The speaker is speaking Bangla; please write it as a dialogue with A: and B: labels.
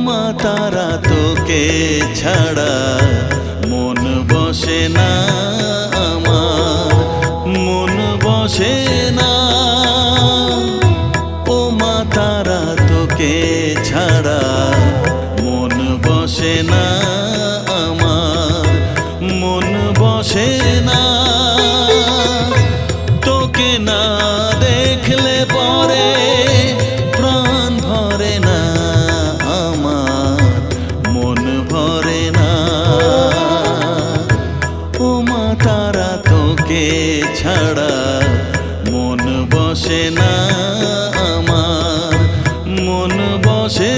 A: মা তারা তোকে ছাড়া মন বসে না আমার, মন বসে না। ও মা তারা তোকে ছাড়া মন বসে না আমার, মন বসে না। তোকে না দেখলে পরে প্রাণ ভরে না আমার, মন ভরে না। ও মা তারা তোকে ছাড়া মন বসে না আমার, মন বসে